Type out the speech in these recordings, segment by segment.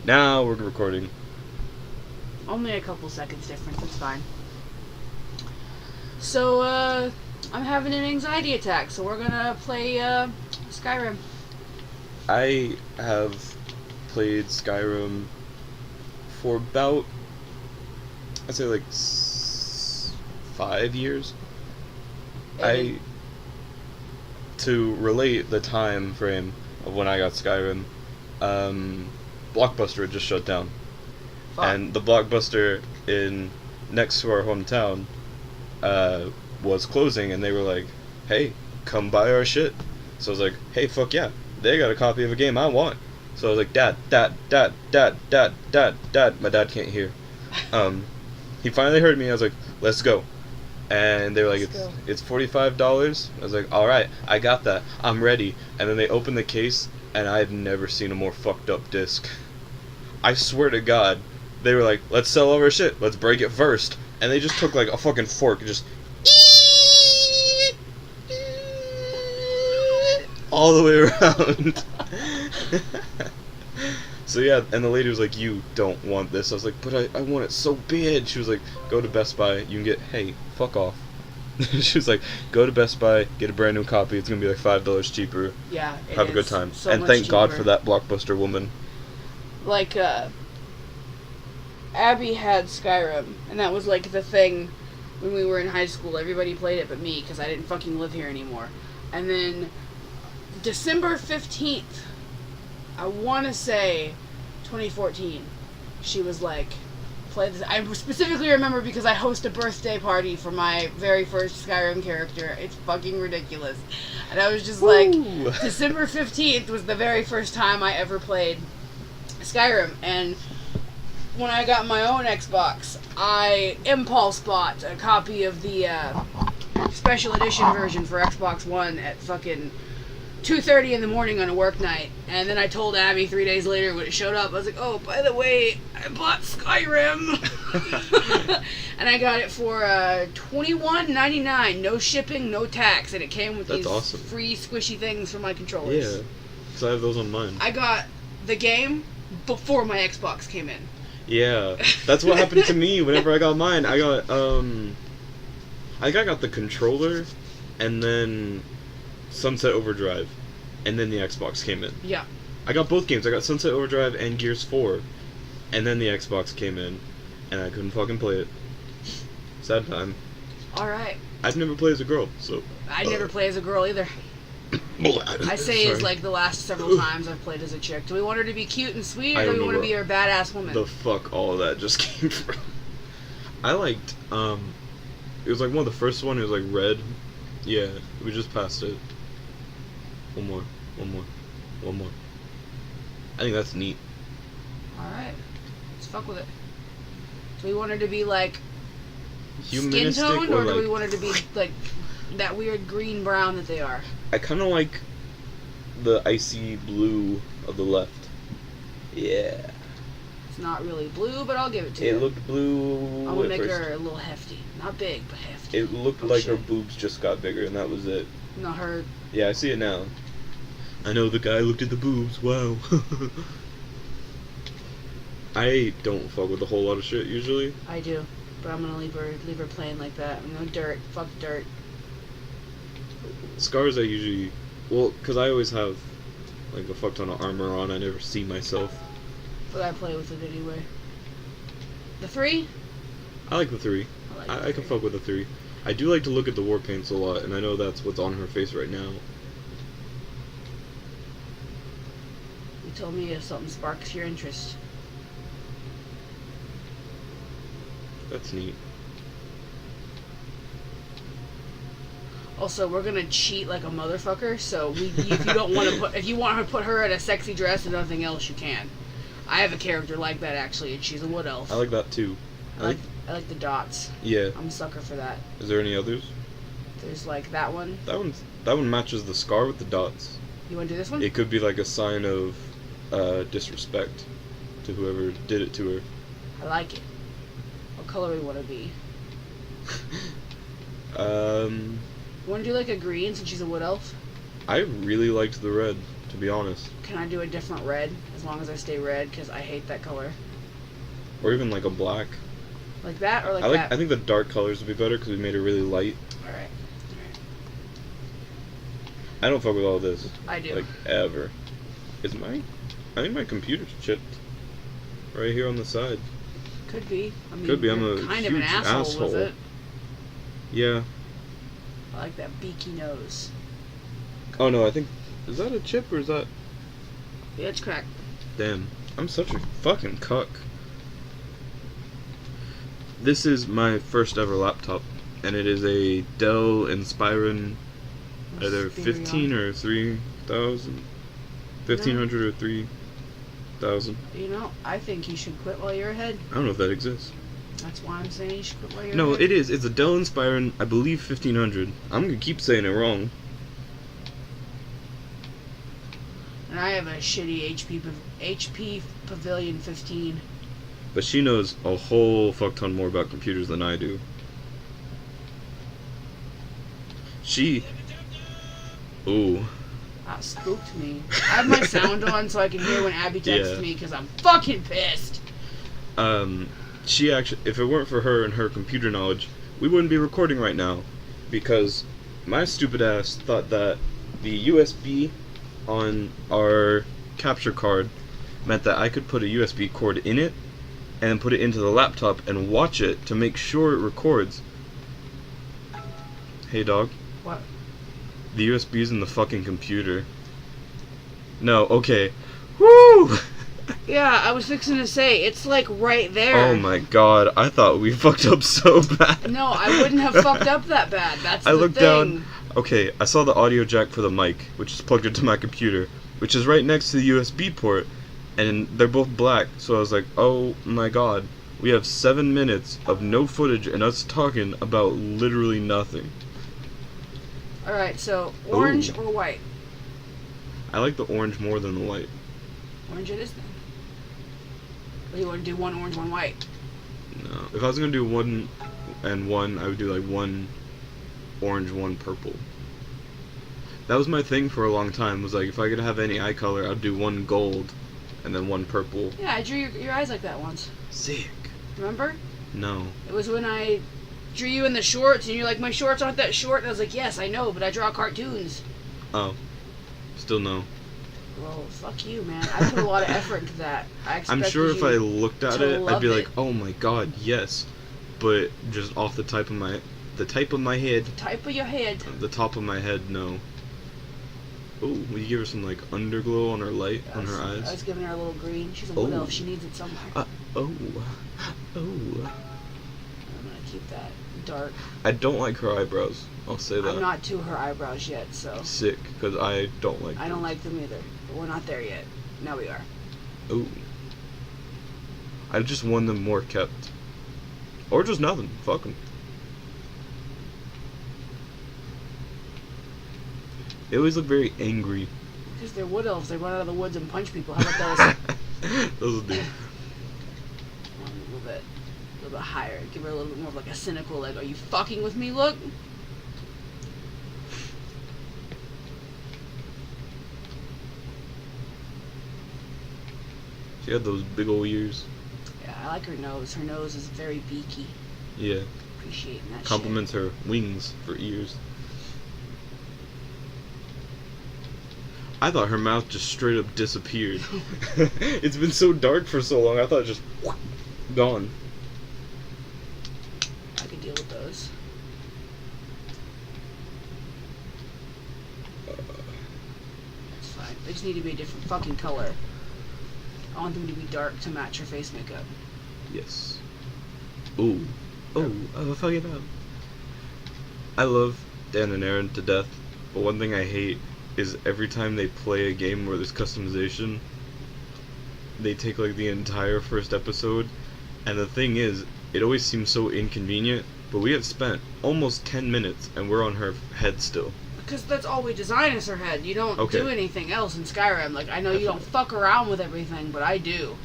Now we're recording. Only a couple seconds difference, it's fine. So, I'm having an anxiety attack, so we're gonna play, Skyrim. I have played Skyrim for about, I'd say like 5 years. To relate the time frame of when I got Skyrim, Blockbuster had just shut down. Fuck. And the Blockbuster next to our hometown was closing, and they were like, hey, come buy our shit. So I was like, hey, fuck yeah, they got a copy of a game I want. So I was like, Dad. My dad can't hear. He finally heard me. I was like, let's go. And they were like, it's $45. I was like, alright, I got that. I'm ready. And then they opened the case, and I've never seen a more fucked up disc. I swear to God, they were like, let's sell all our shit. Let's break it first. And they just took like a fucking fork and just all the way around. So yeah, and the lady was like, you don't want this. I was like, but I want it so bad. She was like, go to Best Buy. You can get, hey, fuck off. She was like, go to Best Buy, get a brand new copy. It's going to be like $5 cheaper. Yeah, it Have a good time. So and thank God for that Blockbuster woman. Like, Abby had Skyrim, and that was like the thing when we were in high school. Everybody played it but me, because I didn't fucking live here anymore. And then December 15th, I want to say 2014, she was like, play this. I specifically remember because I host a birthday party for my very first Skyrim character. It's fucking ridiculous. And I was just like, December 15th was the very first time I ever played Skyrim. And when I got my own Xbox, I impulse bought a copy of the special edition version for Xbox One at fucking 2:30 in the morning on a work night. And then I told Abby 3 days later when it showed up, I was like, oh, by the way, I bought Skyrim. And I got it for $21.99, no shipping, no tax, and it came with these awesome. Free squishy things for my controllers. Yeah, because I have those on mine. I got the game before my Xbox came in. Yeah, that's what happened to me whenever I got mine. I got, I think I got the controller, and then Sunset Overdrive, and then the Xbox came in. Yeah. I got both games. I got Sunset Overdrive and Gears 4, and then the Xbox came in, and I couldn't fucking play it. Sad time. Alright. I've never played as a girl, so... I never play as a girl either. I say it's like the last several times I've played as a chick. Do we want her to be cute and sweet, or do we want to be her badass woman? The fuck all of that just came from. I liked, it was like one of the first one, it was like red. Yeah, we just passed it. One more. I think that's neat. Alright. Let's fuck with it. Do we want her to be like humanistic, skin toned, or like, do we want her to be like that weird green brown that they are? I kind of like the icy blue of the left. Yeah. It's not really blue, but I'll give it to you. It looked blue. I'm gonna make her a little hefty. Not big, but hefty. It looked like her boobs just got bigger, and that was it. Not her. Yeah, I see it now. I know the guy looked at the boobs. Wow. I don't fuck with a whole lot of shit usually. I do, but I'm gonna leave her playing like that. I'm gonna dirt. Fuck dirt. Scars I usually, well, because I always have like a fuck ton of armor on. I never see myself. But I play with it anyway. The 3? I like the 3. I can fuck with the 3. I do like to look at the war paints a lot, and I know that's what's on her face right now. You told me if something sparks your interest. That's neat. Also, we're gonna cheat like a motherfucker. So if you don't want to if you want her to put her in a sexy dress and nothing else, you can. I have a character like that actually, and she's a wood elf. I like that too. I like the dots. Yeah. I'm a sucker for that. Is there any others? There's like that one. That one matches the scar with the dots. You want to do this one? It could be like a sign of disrespect to whoever did it to her. I like it. What color we want to be? You want to do like a green since she's a wood elf? I really liked the red, to to be honest. Can I do a different red as long as I stay red? Because I hate that color. Or even like a black. Like that or like that? I think the dark colors would be better because we made it really light. Alright. I don't fuck with all this. I do. Like, ever. I think my computer's chipped. Right here on the side. Could be. I mean, Could be. I'm you're a kind huge of an asshole with it. Yeah. I like that beaky nose. Oh no, I think... Is that a chip or is that... Yeah, it's cracked. Damn. I'm such a fucking cuck. This is my first ever laptop. And it is a Dell Inspiron... Either 15 or 3,000. 1,500 or 3,000. You know, I think you should quit while you're ahead. I don't know if that exists. That's why I'm saying you should quit while you're No, ahead. it is. It's a Dell Inspiron, I believe 1,500. I'm gonna keep saying it wrong. And I have a shitty HP Pavilion 15. But she knows a whole fuck ton more about computers than I do. Ooh. That spooked me. I have my sound on so I can hear when Abby texts me because I'm fucking pissed. She actually, if it weren't for her and her computer knowledge, we wouldn't be recording right now. Because my stupid ass thought that the USB on our capture card meant that I could put a USB cord in it and then put it into the laptop and watch it to make sure it records. Hey dog. What? The USB's in the fucking computer. No, okay. Woo! Yeah, I was fixing to say, it's like right there. Oh my god, I thought we fucked up so bad. No, I wouldn't have fucked up that bad. That's the thing. I looked down. Okay, I saw the audio jack for the mic, which is plugged into my computer, which is right next to the USB port, and they're both black, so I was like, oh my god, we have 7 minutes of no footage and us talking about literally nothing. Alright, so orange or white? I like the orange more than the white. Orange it is then. Or you want to do one orange, one white? No. If I was going to do 1 and 1, I would do like 1 orange, 1 purple. That was my thing for a long time, was like if I could have any eye color, I'd do 1 gold and then 1 purple. Yeah, I drew your eyes like that once. Sick. Remember? No. It was when I drew you in the shorts, and you're like, my shorts aren't that short. And I was like, yes, I know, but I draw cartoons. Oh. Still no. Well, fuck you, man. I put a lot of effort into that. I'm sure if I looked at it, I'd be like, it. oh my god, yes. But just off the type of my head. The type of your head. The top of my head, no. Oh, will you give her some like underglow on her light, on her eyes? I was giving her a little green. She's a wood elf. She needs it somewhere. Oh. I'm gonna keep that dark. I don't like her eyebrows. I'll say that. I'm not to her eyebrows yet, so. Sick, because I don't like them. I don't like them either. But we're not there yet. Now we are. Ooh. I just want them more kept. Or just nothing. Fuck them. They always look very angry. Because they're wood elves. They run out of the woods and punch people. How about those? Those will do. A little bit higher. Give her a little bit more of like a cynical, like, are you fucking with me look? She had those big old ears. Yeah, I like her nose. Her nose is very beaky. Yeah. Appreciating that Compliments her wings for ears. I thought her mouth just straight up disappeared. It's been so dark for so long, I thought it just gone. I could deal with those. That's fine. They just need to be a different fucking color. I want them to be dark to match her face makeup. Yes. Ooh. Fuck it up. I love Dan and Aaron to death, but one thing I hate is every time they play a game where there's customization, they take like the entire first episode, and the thing is, it always seems so inconvenient, but we have spent almost 10 minutes and we're on her head still. Because that's all we design is her head. You don't do anything else in Skyrim. Like, I know you don't fuck around with everything, but I do.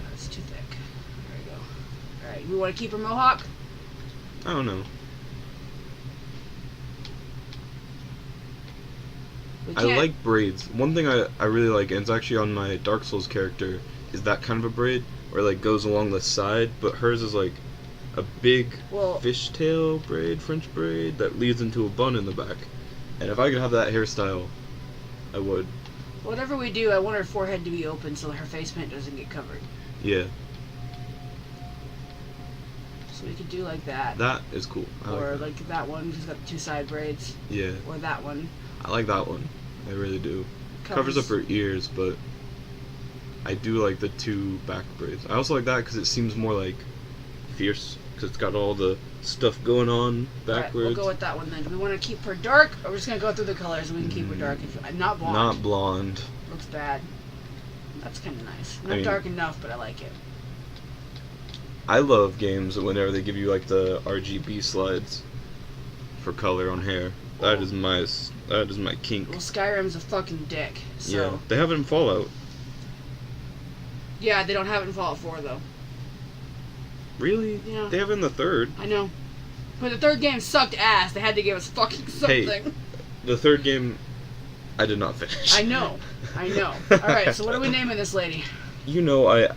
That's too thick. There we go. Alright, we want to keep her mohawk? I don't know. I like braids. One thing I really like, and it's actually on my Dark Souls character, is that kind of a braid where it like goes along the side, but hers is like a big fishtail braid, French braid, that leads into a bun in the back. And if I could have that hairstyle, I would. Whatever we do, I want her forehead to be open so her face paint doesn't get covered. Yeah. So we could do like that. That is cool. Or like that one who's got the two side braids. Yeah. Or that one. I like that one. I really do. Covers up her ears, but I do like the two back braids. I also like that because it seems more like fierce, because it's got all the stuff going on backwards. Alright, we'll go with that one then. Do we want to keep her dark, or we're just going to go through the colors and we can keep her dark? Not blonde. Not blonde. Looks bad. That's kind of nice. Not dark enough, but I like it. I love games whenever they give you like the RGB slides for color on hair. That is my kink. Well, Skyrim's a fucking dick. So. Yeah, they have it in Fallout. Yeah, they don't have it in Fallout 4 though. Really? Yeah. They have it in the third. I know. But the third game sucked ass. They had to give us fucking something. Hey, the third game, I did not finish. I know. Alright, so what are we naming this lady? You know, I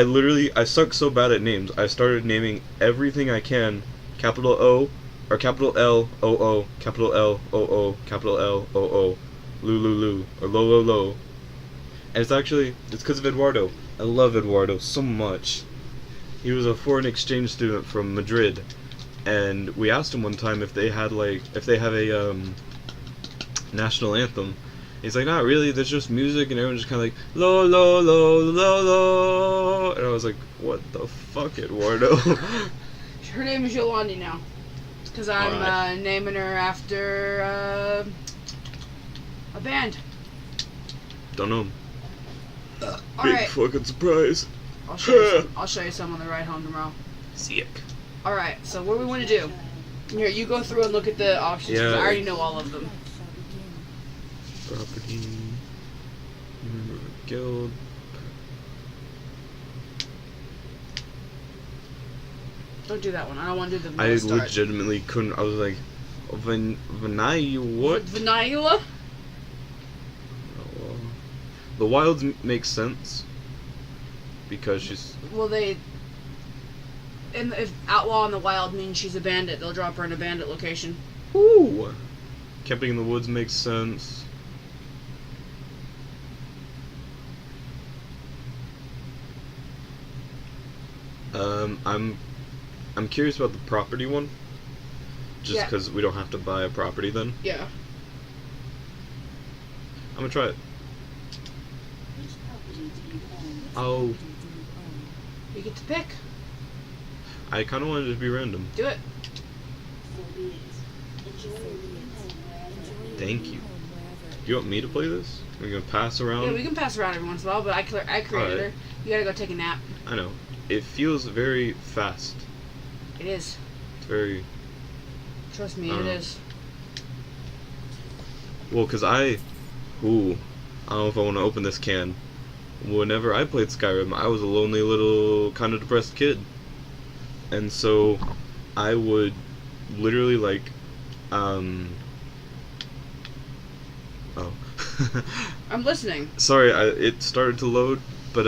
literally, I suck so bad at names. I started naming everything I can, capital O, or capital L, O, O, capital L, O, O, capital L, O, O, Lu, Lu, Lu, or Lo, Lo, Lo. And it's because of Eduardo. I love Eduardo so much. He was a foreign exchange student from Madrid, and we asked him one time if they have a national anthem. He's like, not really, there's just music, and everyone's just kind of like, lo, lo, lo, lo, lo, and I was like, what the fuck, Eduardo? Her name is Yolandi now, because I'm naming her after a band. Don't know. Alright. Fucking surprise. I'll show you some on the ride home tomorrow. Sick. Alright, so what do we want to do? Here, you go through and look at the options, because I already know all of them. Property. Member of a guild. Don't do that one. I don't want to do the I start. legitimately couldn't. I was like, Vanilla what? Vanilla? The Wilds makes sense because she's. Well, if Outlaw in the Wild means she's a bandit, they'll drop her in a bandit location. Ooh. Camping in the Woods makes sense. I'm curious about the property one. Just because we don't have to buy a property then. Yeah. I'm gonna try it. Oh. You get to pick. I kind of wanted it to be random. Do it. Thank you. Do you want me to play this? Are we gonna pass around? Yeah, we can pass around every once in a while, but I created her. You gotta go take a nap. I know. It feels very fast. It is. It's very... Trust me, it is. Well, because I don't know if I want to open this can. Whenever I played Skyrim, I was a lonely little kind of depressed kid. And so I would literally like, oh. I'm listening. Sorry, it started to load, but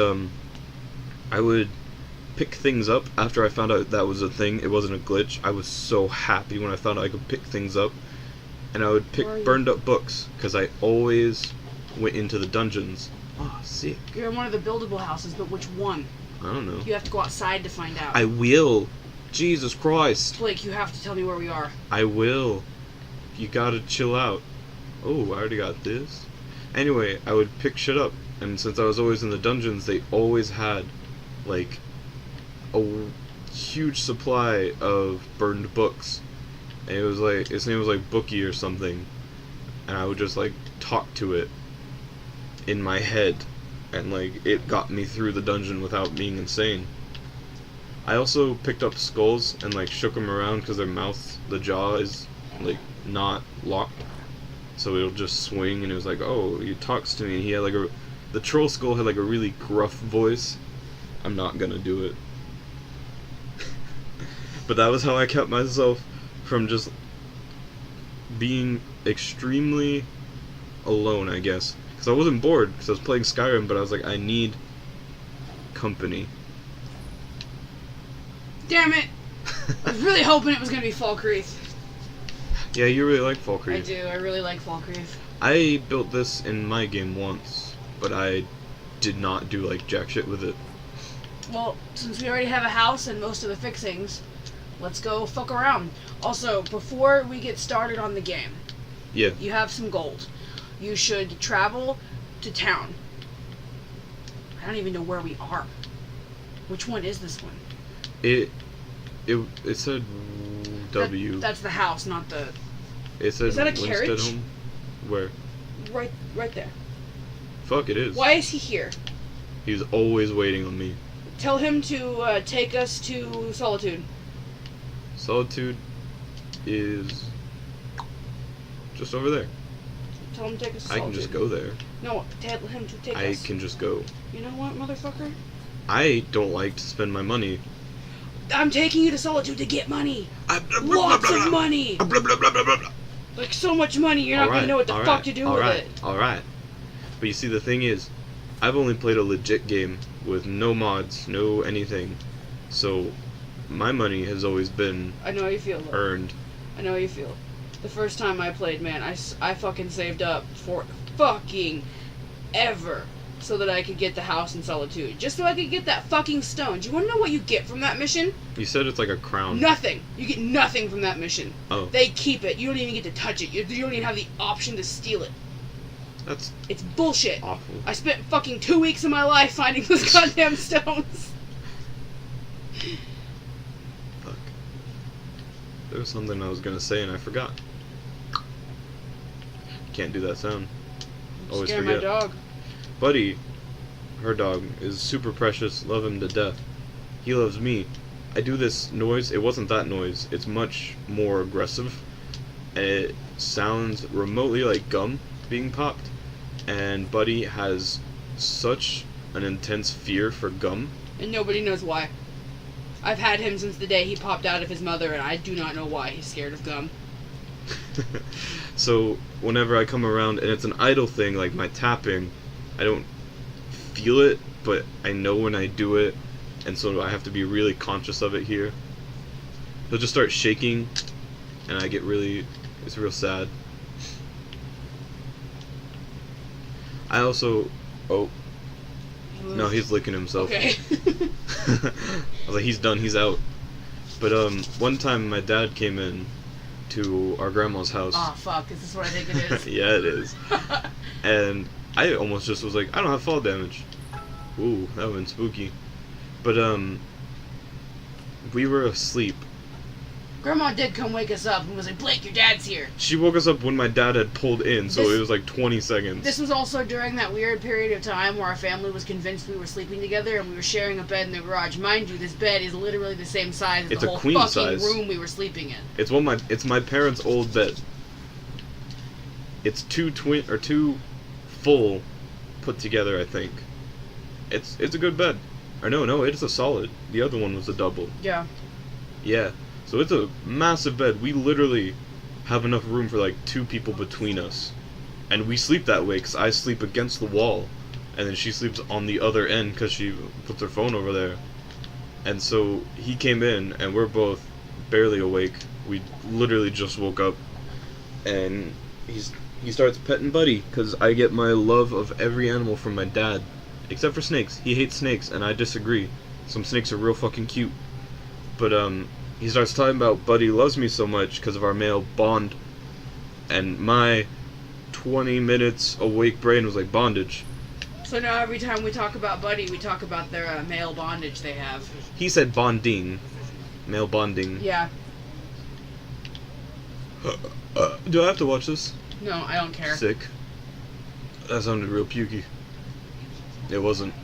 I would pick things up after I found out that was a thing. It wasn't a glitch. I was so happy when I found out I could pick things up. And I would pick burned up books, because I always went into the dungeons. Oh, sick. You're in one of the buildable houses, but which one? I don't know. You have to go outside to find out. I will. Jesus Christ. Blake, you have to tell me where we are. I will. You gotta chill out. Oh, I already got this. Anyway, I would pick shit up, and since I was always in the dungeons, they always had, like, a huge supply of burned books. And it was like, its name was like Bookie or something, and I would just like talk to it in my head, and like it got me through the dungeon without being insane. I also picked up skulls and like shook them around because their mouth, the jaw is like not locked, so it'll just swing, and it was like, oh, he talks to me, and he had like the troll skull had like a really gruff voice. I'm not gonna do it. But that was how I kept myself from just being extremely alone, I guess. Because I wasn't bored, because I was playing Skyrim, but I was like, I need company. Damn it! I was really hoping it was gonna be Falkreath. Yeah, you really like Falkreath. I do. I really like Falkreath. I built this in my game once, but I did not do like jack shit with it. Well, since we already have a house and most of the fixings, let's go fuck around. Also, before we get started on the game, Yeah. you have some gold. You should travel to town. I don't even know where we are. Which one is this one? It said W. That's the house, not the... It said Is that a Winstead carriage? Home. Where? Right there. Fuck, it is. Why is he here? He's always waiting on me. Tell him to take us to Solitude. Solitude is just over there. Tell him to take us to I Solitude. can just go there. No, tell him to take I us. can just go. You know what, motherfucker? I don't like to spend my money. I'm taking you to Solitude to get money. Lots of money. Like so much money, you're not gonna know what the fuck to do with it. Alright. But you see, the thing is, I've only played a legit game with no mods, no anything. So, my money has always been I know how you feel. earned. I know how you feel. The first time I played, man, I fucking saved up for fucking ever so that I could get the house in Solitude. Just so I could get that fucking stone. Do you want to know what you get from that mission? You said it's like a crown. Nothing. You get nothing from that mission. Oh. They keep it. You don't even get to touch it. You don't even have the option to steal it. It's bullshit. Awful. I spent fucking 2 weeks of my life finding those goddamn stones. Fuck. There was something I was gonna say and I forgot. Can't do that sound. Always Scare forget. my dog. Buddy, her dog, is super precious. Love him to death. He loves me. I do this noise. It wasn't that noise. It's much more aggressive. And it sounds remotely like gum being popped. And Buddy has such an intense fear for gum. And nobody knows why. I've had him since the day he popped out of his mother, and I do not know why he's scared of gum. So whenever I come around and it's an idle thing, like my tapping, I don't feel it, but I know when I do it, and so I have to be really conscious of it here. He'll just start shaking, and I get it's real sad. I also, no, he's licking himself. Okay. I was like, he's done, he's out. But one time my dad came in to our grandma's house. Oh fuck, is this what I think it is? Yeah, it is. And I almost just was like, I don't have fall damage. Ooh, that would've been spooky. But we were asleep. Grandma did come wake us up and was like, Blake, your dad's here. She woke us up when my dad had pulled in, so it was like 20 seconds. This was also during that weird period of time where our family was convinced we were sleeping together and we were sharing a bed in the garage. Mind you, this bed is literally the same size as It's the a whole queen fucking size. room we were sleeping in. It's my parents' old bed. It's two full put together, I think. It's a good bed. Or no, it's a solid. The other one was a double. Yeah. Yeah. So it's a massive bed. We literally have enough room for like 2 people between us. And we sleep that way because I sleep against the wall. And then she sleeps on the other end because she puts her phone over there. And so he came in and we're both barely awake. We literally just woke up. And he starts petting Buddy because I get my love of every animal from my dad. Except for snakes. He hates snakes and I disagree. Some snakes are real fucking cute. But he starts talking about Buddy loves me so much because of our male bond. And my 20 minutes awake brain was like bondage. So now every time we talk about Buddy, we talk about their male bondage they have. He said bonding. Male bonding. Yeah. Do I have to watch this? No, I don't care. Sick. That sounded real pukey. It wasn't.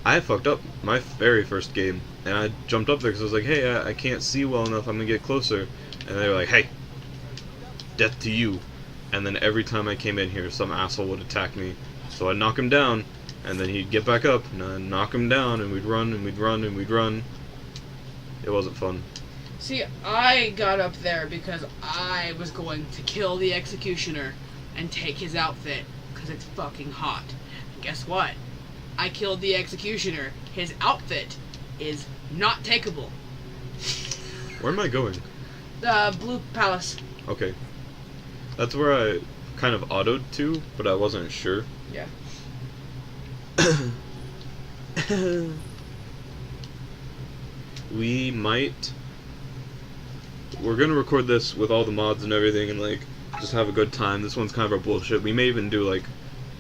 I fucked up my very first game, and I jumped up there because I was like, hey, I can't see well enough, I'm gonna get closer. And they were like, hey, death to you. And then every time I came in here, some asshole would attack me. So I'd knock him down, and then he'd get back up, and I'd knock him down, and we'd run, and we'd run, and we'd run. It wasn't fun. See, I got up there because I was going to kill the executioner and take his outfit because it's fucking hot. And guess what? I killed the executioner. His outfit is not takeable. Where am I going? The Blue Palace. Okay. That's where I kind of autoed to, but I wasn't sure. Yeah. We're gonna record this with all the mods and everything and like just have a good time. This one's kind of our bullshit. We may even do like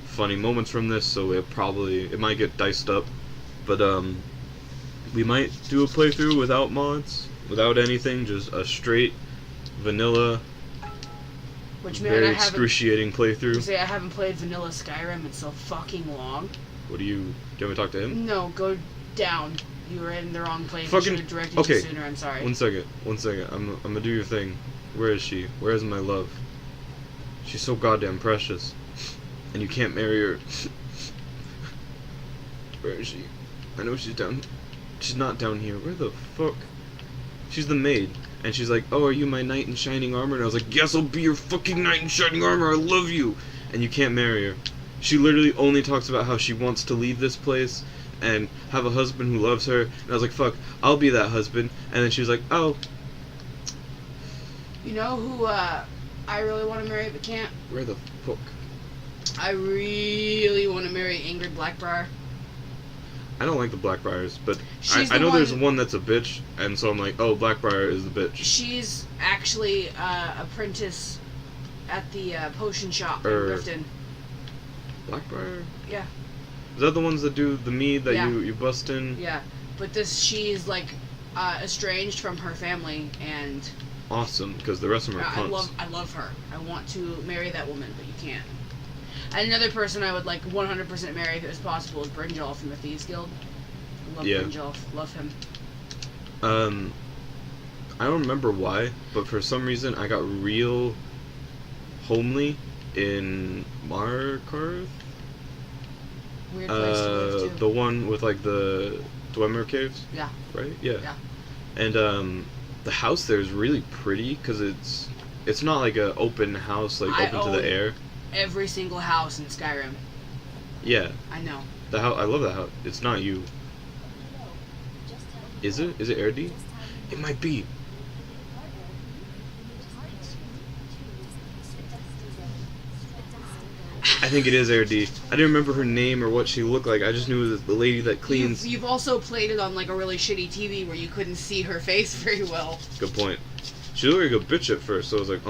funny moments from this, so it might get diced up. But we might do a playthrough without mods, without anything, just a straight vanilla, Which man, very excruciating You playthrough. say I haven't played vanilla Skyrim in so fucking long. Do you want me to talk to him? No, go down. You were in the wrong place. Fucking- I should have directed okay. you sooner. I'm sorry. One second. I'm gonna do your thing. Where is she? Where is my love? She's so goddamn precious, and you can't marry her. Where is she? I know she's down. She's not down here. Where the fuck? She's the maid, and she's like, "Oh, are you my knight in shining armor?" And I was like, "Yes, I'll be your fucking knight in shining armor. I love you." And you can't marry her. She literally only talks about how she wants to leave this place and have a husband who loves her. And I was like, "Fuck, I'll be that husband." And then she was like, "Oh." You know who I really want to marry but can't? Where the fuck? I really want to marry Ingrid Blackbriar. I don't like the Blackbriars, but She's I the know there's one- one that's a bitch, and so I'm like, oh, Blackbriar is the bitch. She's actually apprentice at the potion shop in Er, Riften. Blackbriar? Yeah. Is that the ones that do the mead that Yeah. you bust in? Yeah, but she's like estranged from her family, and Awesome, because the rest of them are cunts. I love her. I want to marry that woman, but you can't. And another person I would like 100% marry if it was possible is Brynjolf from the Thieves Guild. I love Yeah. Brynjolf. Love him. I don't remember why, but for some reason I got real homely in Markarth. Weird place to live too. The one with like the Dwemer caves. Yeah. Right. Yeah. Yeah. And the house there is really pretty because it's not like a open house like open to the air. Every single house in Skyrim. Yeah. I know. The house. I love that house. It's not you. Is it? Is it Erdi? It might be. I think it is Erdi. I didn't remember her name or what she looked like. I just knew it was the lady that cleans. You've also played it on like a really shitty TV where you couldn't see her face very well. Good point. She looked like a bitch at first, so I was like,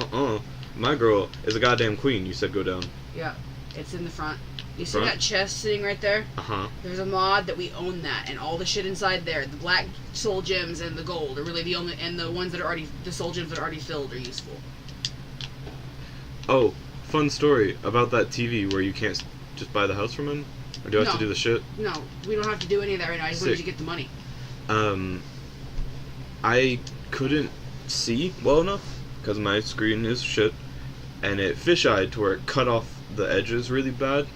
my girl is a goddamn queen. You said go down. Yeah, it's in the front. You see Front? that chest sitting right there? Uh-huh. There's a mod that we own that, and all the shit inside there, the black soul gems and the gold are really the only, and the ones that are already, the soul gems that are already filled are useful. Oh, fun story about that TV where you can't just buy the house from him? Or do I have to No. do the shit? No, we don't have to do any of that right now. I just wanted Sick. you to get the money. I couldn't see well enough because my screen is shit, and it fisheyed to where it cut off the edges really bad.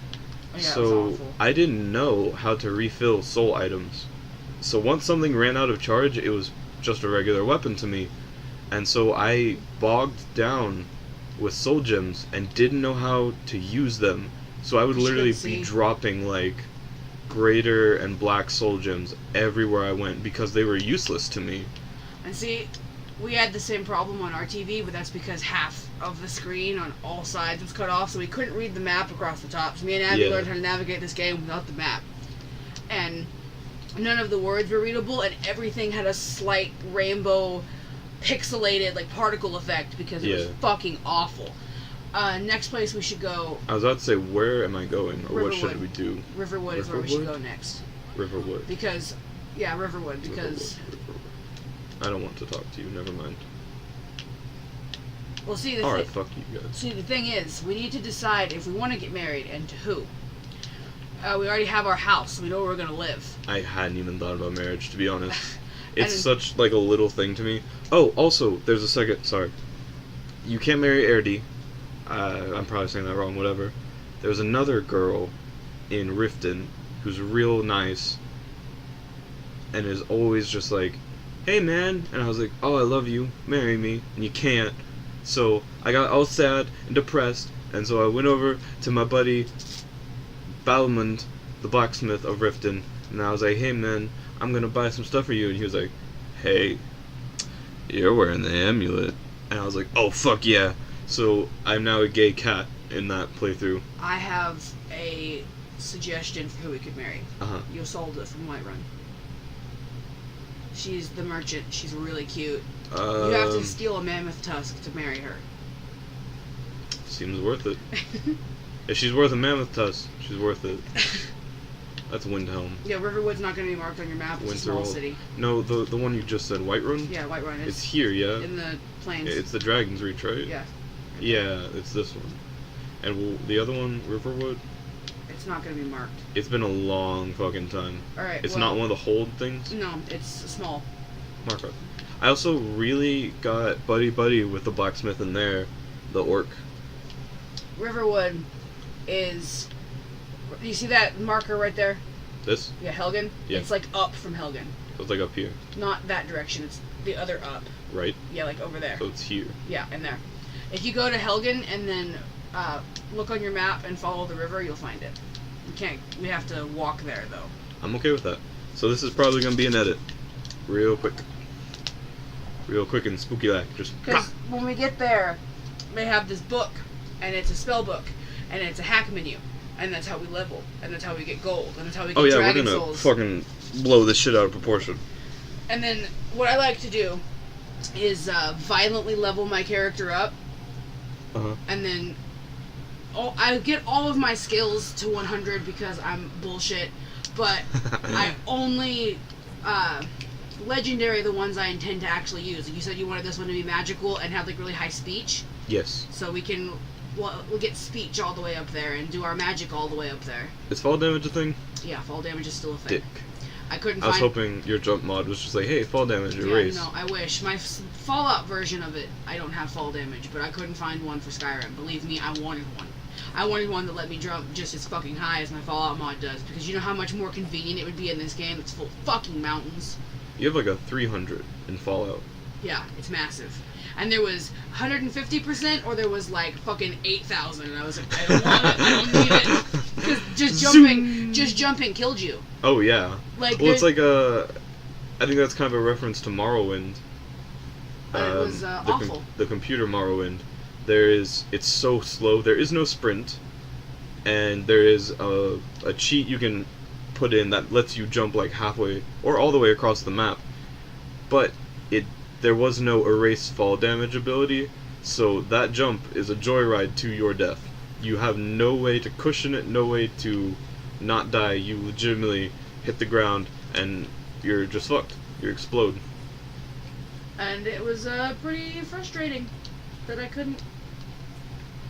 Oh, yeah, it was So awful. I didn't know how to refill soul items. So once something ran out of charge, it was just a regular weapon to me. And so I bogged down with soul gems and didn't know how to use them. So I would You literally should be see. dropping like greater and black soul gems everywhere I went because they were useless to me. And see, we had the same problem on our TV, but that's because half of the screen on all sides was cut off, so we couldn't read the map across the top. So me and Abby Yeah. learned how to navigate this game without the map. And none of the words were readable, and everything had a slight rainbow, pixelated, like, particle effect because it was Yeah. fucking awful. Next place we should go, I was about to say, where am I going? Or what should Riverwood. we do? Riverwood is where we should Riverwood? go next. Riverwood. Because, yeah, Riverwood, because... I don't want to talk to you, never mind. Well, see, the Alright, thi- fuck you guys. See, the thing is, we need to decide if we want to get married and to who. We already have our house. We know where we're going to live. I hadn't even thought about marriage, to be honest. And- It's such, like, a little thing to me. Oh, also, there's a second, sorry. You can't marry Erdi. I'm probably saying that wrong, whatever. There's another girl in Riften who's real nice and is always just, like, hey man, and I was like, oh, I love you, marry me, and you can't. So I got all sad and depressed, and so I went over to my buddy Balmond, the blacksmith of Riften, and I was like, hey man, I'm gonna buy some stuff for you, and he was like, hey, you're wearing the amulet, and I was like, oh fuck yeah. So I'm now a gay cat in that playthrough. I have a suggestion for who we could marry. Yosolda from Whiterun. She's the merchant. She's really cute. You have to steal a mammoth tusk to marry her. Seems worth it. If she's worth a mammoth tusk, she's worth it. That's Windhelm. Yeah, Riverwood's not going to be marked on your map. It's a small city. No, the one you just said, Whiterun? Yeah, Whiterun. It's here, yeah? In the plains. It's the Dragon's Reach, right? Yeah. Yeah, it's this one. And the other one, Riverwood? It's not going to be marked. It's been a long fucking time. Alright, It's not one of the hold things? No, it's small. Mark up. I also really got buddy with the blacksmith in there, the orc. Riverwood is... You see that marker right there? This? Yeah, Helgen? Yeah. It's like up from Helgen. So it's like up here. Not that direction, it's the other up. Right? Yeah, like over there. So it's here. Yeah, in there. If you go to Helgen and then look on your map and follow the river, you'll find it. We have to walk there, though. I'm okay with that. So this is probably going to be an edit. Real quick. Real quick and spooky like. Just because when we get there, they have this book, and it's a spell book, and it's a hack menu, and that's how we level, and that's how we get gold, and that's how we get dragon souls. We're gonna fucking blow this shit out of proportion. And then what I like to do is violently level my character up, and then I get all of my skills to 100 because I'm bullshit, but I only legendary the ones I intend to actually use. You said you wanted this one to be magical and have like really high speech. Yes. So we'll get speech all the way up there and do our magic all the way up there. Is fall damage a thing? Yeah, fall damage is still a Dick. thing. I was hoping your jump mod was just like, hey, fall damage, erase. No, I wish. My Fallout version of it, I don't have fall damage, but I couldn't find one for Skyrim. Believe me, I wanted one. I wanted one that let me jump just as fucking high as my Fallout mod does, because you know how much more convenient it would be in this game? It's full of fucking mountains. You have like a 300 in Fallout. Yeah, it's massive. And there was 150%, or there was like fucking 8,000, and I was like, I don't want it, I don't need it. Because just jumping killed you. Oh yeah. Like, well, it's like I think that's kind of a reference to Morrowind. It was awful. The computer Morrowind. It's so slow. There is no sprint, and there is a cheat you can put in that lets you jump like halfway or all the way across the map. But there was no erase fall damage ability, so that jump is a joyride to your death. You have no way to cushion it, no way to not die. You legitimately hit the ground and you're just fucked. You explode. And it was pretty frustrating that I couldn't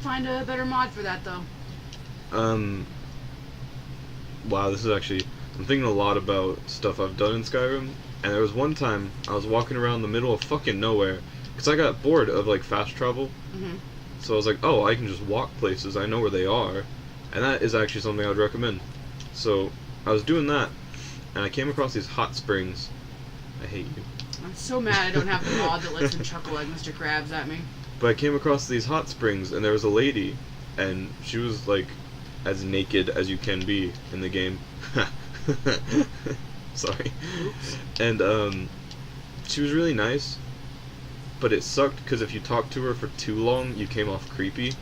find a better mod for that, though. Wow, this is actually... I'm thinking a lot about stuff I've done in Skyrim, and there was one time I was walking around the middle of fucking nowhere, because I got bored of, like, fast travel. Mm-hmm. So I was like, oh, I can just walk places, I know where they are, and that is actually something I would recommend. So, I was doing that, and I came across these hot springs. I hate you. I'm so mad I don't have the mod that lets him chuckle like Mr. Krabs at me. But I came across these hot springs, and there was a lady, and she was, like, as naked as you can be in the game. Sorry. And, she was really nice, but it sucked because if you talked to her for too long, you came off creepy,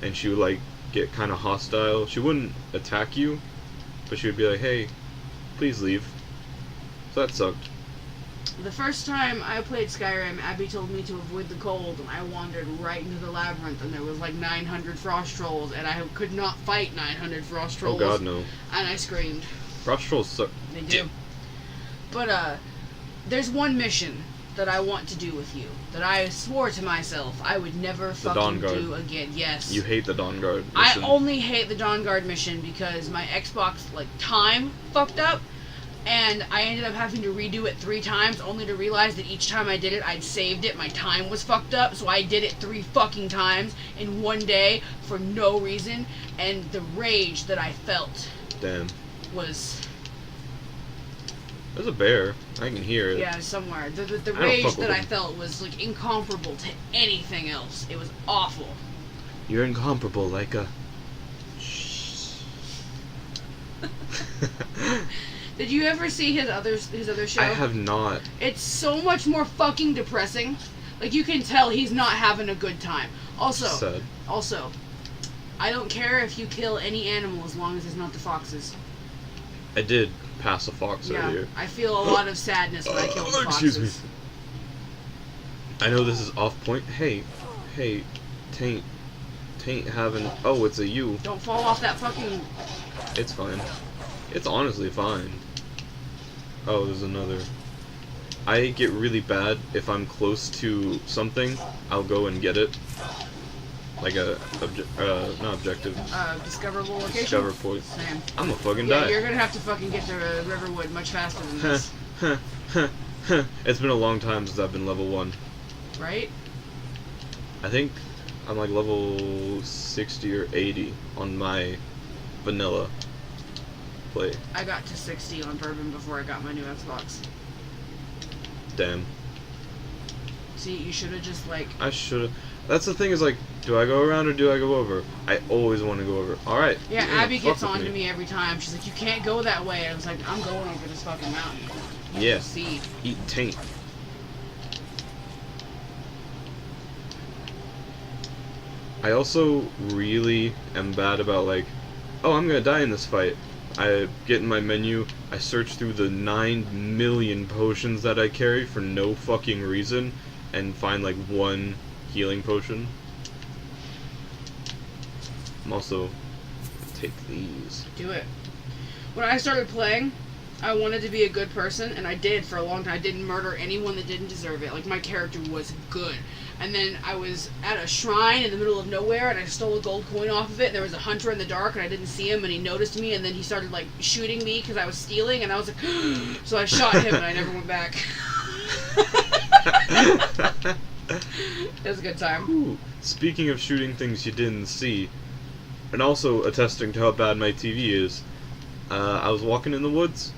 and she would, like, get kind of hostile. She wouldn't attack you, but she would be like, hey, please leave. So that sucked. The first time I played Skyrim, Abby told me to avoid the cold, and I wandered right into the labyrinth, and there was like 900 frost trolls, and I could not fight 900 frost trolls. Oh god, no. And I screamed. Frost trolls suck. They do. But, there's one mission that I want to do with you, that I swore to myself I would never fucking do again. Yes. You hate the Dawn Guard mission. I only hate the Dawn Guard mission because my Xbox, like, time fucked up, and I ended up having to redo it 3 times, only to realize that each time I did it, I'd saved it, my time was fucked up, so I did it 3 fucking times in one day for no reason, and the rage that I felt Damn. was There's a bear. I can hear it. Yeah, somewhere. The I don't rage fuck with that I him. felt was like incomparable to anything else. It was awful. You're incomparable, like a... Did you ever see his other show? I have not. It's so much more fucking depressing. Like, you can tell he's not having a good time. Sad. Also, I don't care if you kill any animal as long as it's not the foxes. I did pass a fox earlier. I feel a lot of sadness when I kill the foxes. Excuse me. I know this is off point. Hey, taint having... Oh, it's a you. Don't fall off that fucking... It's fine. It's honestly fine. Oh, there's another. I get really bad if I'm close to something. I'll go and get it. Like a not objective. Discoverable location? Discover point. Same. I'm gonna fucking Yeah, die. you're gonna have to fucking get to Riverwood much faster than this. It's been a long time since I've been level 1. Right? I think I'm like level 60 or 80 on my vanilla play. I got to 60 on bourbon before I got my new Xbox. Damn. See, you should have just like... I should've. That's the thing is like, do I go around or do I go over? I always want to go over. Alright. Yeah, Abby gets on to me every time. She's like, you can't go that way. And I was like, I'm going over this fucking mountain. Yeah. See. Eat taint. I also really am bad about like, oh, I'm gonna die in this fight. I get in my menu, I search through the 9 million potions that I carry for no fucking reason, and find like one healing potion. I'm also take these. Do it. When I started playing, I wanted to be a good person, and I did for a long time. I didn't murder anyone that didn't deserve it. Like, my character was good. And then I was at a shrine in the middle of nowhere, and I stole a gold coin off of it, and there was a hunter in the dark, and I didn't see him, and he noticed me, and then he started, like, shooting me because I was stealing, and I was like, so I shot him, and I never went back. It was a good time. Ooh, speaking of shooting things you didn't see, and also attesting to how bad my TV is, I was walking in the woods.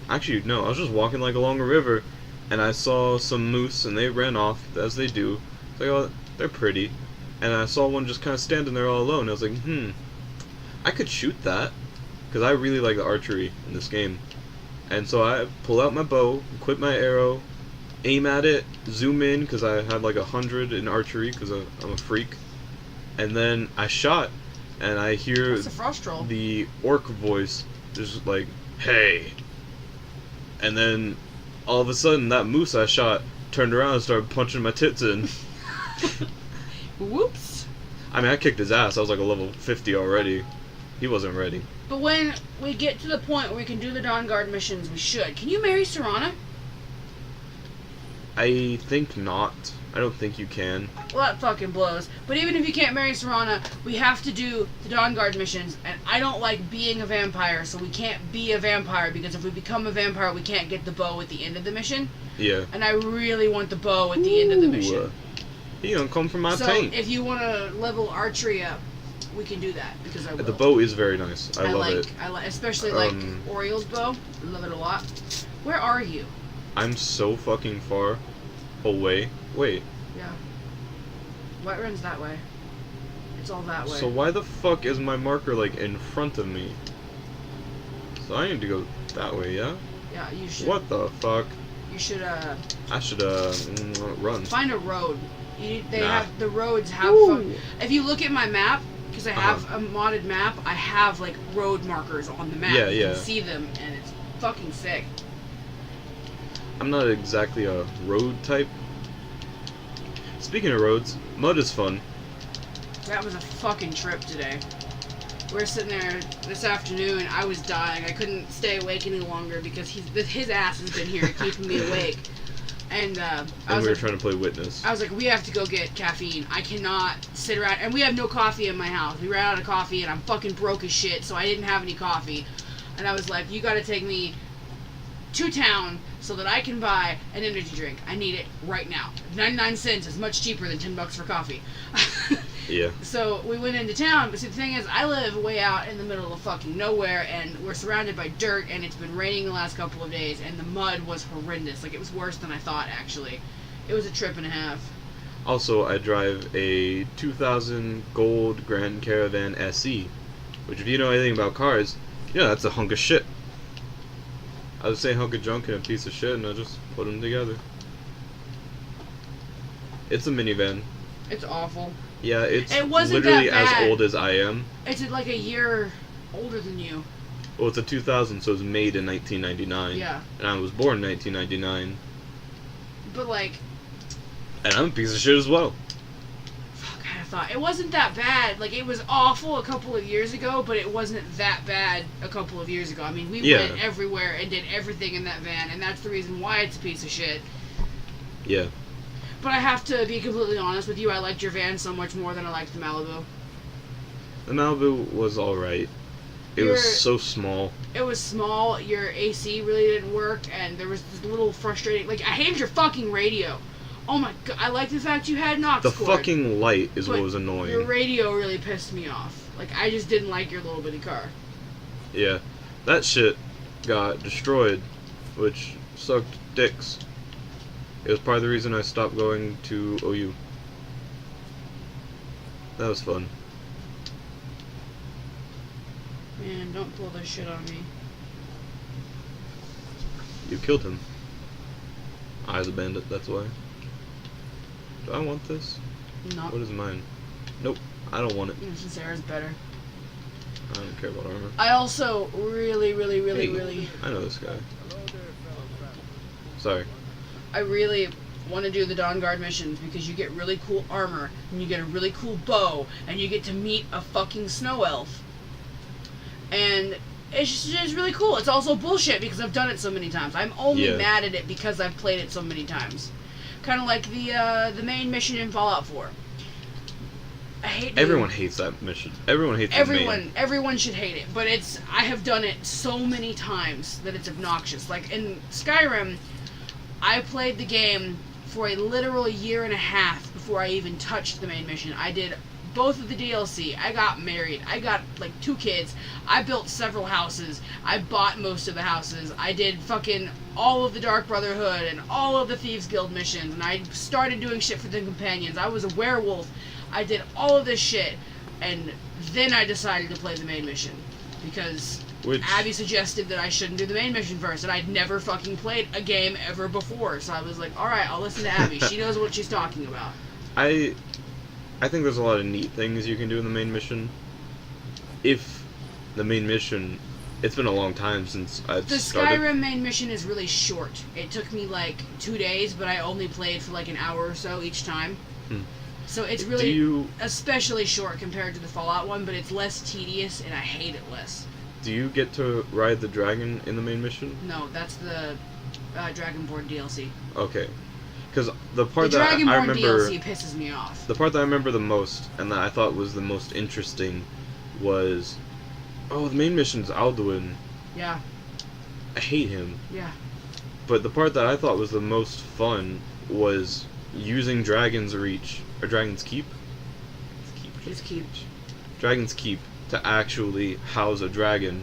Actually, no, I was just walking like along a river, and I saw some moose, and they ran off, as they do. Like, oh, they're pretty. And I saw one just kind of standing there all alone. I was like, I could shoot that, because I really like the archery in this game. And so I pull out my bow, equip my arrow, aim at it, zoom in, because I had like 100 in archery, because I'm a freak. And then I shot, and I hear That's a frost troll. the orc voice, just like, hey. And then, all of a sudden, that moose I shot turned around and started punching my tits in. Whoops. I mean, I kicked his ass. I was like a level 50 already. He wasn't ready. But when we get to the point where we can do the Dawn Guard missions, we should. Can you marry Serana? I think not. I don't think you can. Well, that fucking blows. But even if you can't marry Serana, we have to do the Dawn Guard missions, and I don't like being a vampire, so we can't be a vampire, because if we become a vampire, we can't get the bow at the end of the mission. Yeah. And I really want the bow at the end of the mission. He don't come from my So taint. if you want to level archery up, we can do that, because I will. The bow is very nice. I love it. I like, especially like Oriel's bow. I love it a lot. Where are you? I'm so fucking far away. Wait. Yeah. Whiterun's that way. It's all that way. So why the fuck is my marker like in front of me? So I need to go that way, yeah? Yeah, you should. What the fuck? You should I should run. find a road. They Nah. have the roads have. If you look at my map, because I have a modded map, I have like road markers on the map. Yeah, You yeah. can see them, and it's fucking sick. I'm not exactly a road type. Speaking of roads, mud is fun. That was a fucking trip today. We're sitting there this afternoon. I was dying. I couldn't stay awake any longer because his ass has been here keeping me awake. And And we were trying to play Witness. I was like, we have to go get caffeine. I cannot sit around. And we have no coffee in my house. We ran out of coffee, and I'm fucking broke as shit, so I didn't have any coffee. And I was like, you gotta take me to town so that I can buy an energy drink. I need it right now. 99 cents is much cheaper than $10 for coffee. Yeah. So we went into town, but see, the thing is, I live way out in the middle of fucking nowhere, and we're surrounded by dirt, and it's been raining the last couple of days, and the mud was horrendous. Like, it was worse than I thought, actually. It was a trip and a half. Also, I drive a 2000 gold Grand Caravan SE, which, if you know anything about cars, yeah, that's a hunk of shit. I would say hunk of junk and a piece of shit, and I just put them together. It's a minivan. It's awful. Yeah, it's It wasn't literally that bad. as old as I am. It's like a year older than you. Well, it's a 2000, so it was made in 1999. Yeah. And I was born in 1999. But, like... And I'm a piece of shit as well. Fuck, I thought... It wasn't that bad. Like, it was awful a couple of years ago, but it wasn't that bad a couple of years ago. I mean, we went everywhere and did everything in that van, and that's the reason why it's a piece of shit. Yeah. But I have to be completely honest with you, I liked your van so much more than I liked the Malibu. The Malibu was alright. It was so small. It was small, your AC really didn't work, and there was this little frustrating... Like, I hated your fucking radio. Oh my god, I like the fact you had an aux The cord. fucking light is what was annoying. Your radio really pissed me off. Like, I just didn't like your little bitty car. Yeah. That shit got destroyed, which sucked dicks. It was part of the reason I stopped going to OU. That was fun. Man, don't pull this shit on me. You killed him. I was a bandit, that's why. Do I want this? No. What is mine? Nope, I don't want it. Sarah's better. I don't care about armor. I also really I know this guy. Sorry. I really want to do the Dawn Guard missions because you get really cool armor, and you get a really cool bow, and you get to meet a fucking snow elf. And it's just really cool. It's also bullshit because I've done it so many times. I'm only mad at it because I've played it so many times. Kind of like the main mission in Fallout 4. I hate Everyone hates that mission. Everyone hates that main. Everyone should hate it, but I have done it so many times that it's obnoxious. Like in Skyrim, I played the game for a literal year and a half before I even touched the main mission. I did both of the DLC. I got married. I got like 2 kids. I built several houses. I bought most of the houses. I did fucking all of the Dark Brotherhood and all of the Thieves Guild missions, and I started doing shit for the companions. I was a werewolf. I did all of this shit, and then I decided to play the main mission because Abby suggested that I shouldn't do the main mission first, and I'd never fucking played a game ever before, so I was like, alright, I'll listen to Abby. She knows what she's talking about. I think there's a lot of neat things you can do in the main mission. If the main mission... It's been a long time since I've started. The Skyrim main mission is really short. It took me like 2 days, but I only played for like an hour or so each time. So it's really especially short compared to the Fallout one, but it's less tedious, and I hate it less. Do you get to ride the dragon in the main mission? No, that's the Dragonborn DLC. Okay. Because the part that I remember... The Dragonborn DLC pisses me off. The part that I remember the most, and that I thought was the most interesting, was... Oh, the main mission's Alduin. Yeah. I hate him. Yeah. But the part that I thought was the most fun was using Dragon's Reach, or Dragon's Keep? His Keep. Dragon's Keep to actually house a dragon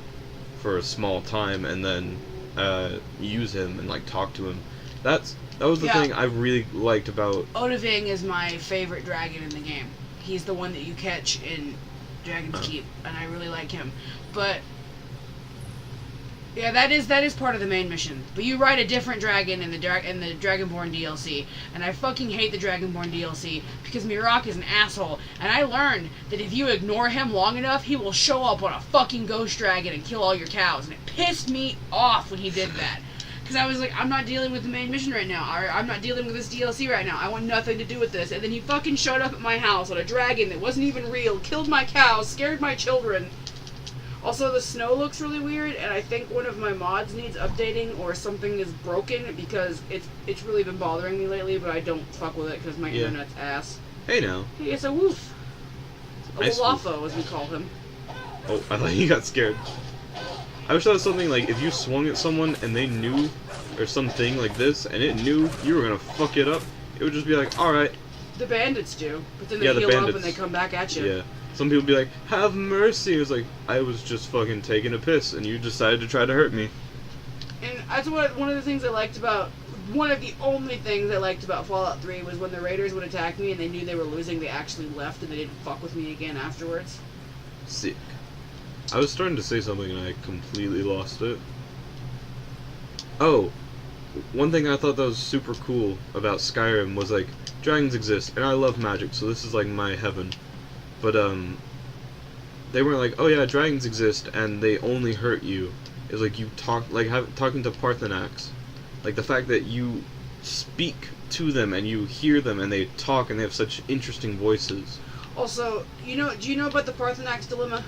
for a small time and then use him and like talk to him. That was the thing I really liked about... Odahviing is my favorite dragon in the game. He's the one that you catch in Dragon's Keep, and I really like him. But yeah, that is part of the main mission. But you ride a different dragon in the Dragonborn DLC, and I fucking hate the Dragonborn DLC because Mirak is an asshole. And I learned that if you ignore him long enough, he will show up on a fucking ghost dragon and kill all your cows. And it pissed me off when he did that. Because I was like, I'm not dealing with the main mission right now. I'm not dealing with this DLC right now. I want nothing to do with this. And then he fucking showed up at my house on a dragon that wasn't even real, killed my cows, scared my children. Also, the snow looks really weird, and I think one of my mods needs updating or something is broken because it's really been bothering me lately, but I don't fuck with it because my internet's ass. Hey now. Hey, it's a woof. A Walafo, as we call him. Oh, I thought you got scared. I wish that was something like if you swung at someone and they knew, or something like this, and it knew you were gonna fuck it up, it would just be like, alright. The bandits do, but then they Yeah, the heal up bandits. and they come back at you. Yeah. Some people be like, have mercy. It was like, I was just fucking taking a piss and you decided to try to hurt me. And that's one of the things I liked about, one of the only things I liked about Fallout 3 was when the raiders would attack me and they knew they were losing, they actually left and they didn't fuck with me again afterwards. Sick. I was starting to say something and I completely lost it. Oh, one thing I thought that was super cool about Skyrim was like, dragons exist, and I love magic, so this is like my heaven. But they weren't like, oh yeah, dragons exist and they only hurt you. It was like you talk, like talking to Parthenax, like the fact that you speak to them and you hear them and they talk and they have such interesting voices. Also, do you know about the Parthenax dilemma?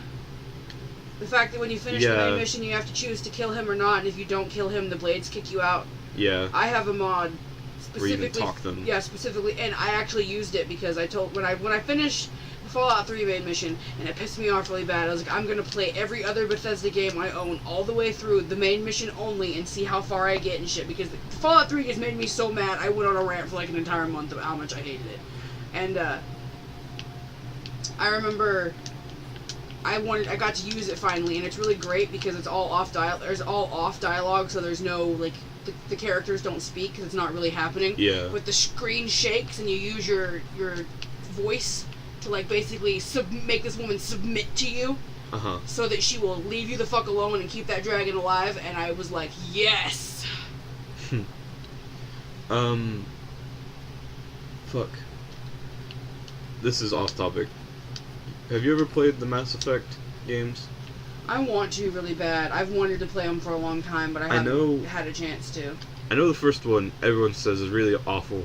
The fact that when you finish the main mission, you have to choose to kill him or not, and if you don't kill him, the blades kick you out. Yeah. I have a mod Where you specifically. can talk them. Yeah, specifically, and I actually used it because I told when I finished the Fallout 3 main mission, and it pissed me off really bad. I was like, I'm gonna play every other Bethesda game I own all the way through the main mission only, and see how far I get and shit. Because Fallout 3 has made me so mad. I went on a rant for like an entire month about how much I hated it, and I remember. I got to use it finally, and it's really great because it's all off dialogue, so there's no like the characters don't speak because it's not really happening. Yeah. But the screen shakes, and you use your voice to like basically make this woman submit to you, so that she will leave you the fuck alone and keep that dragon alive. And I was like, yes. Fuck. This is off topic. Have you ever played the Mass Effect games? I want to really bad. I've wanted to play them for a long time, but I haven't had a chance to. I know the first one, everyone says is really awful.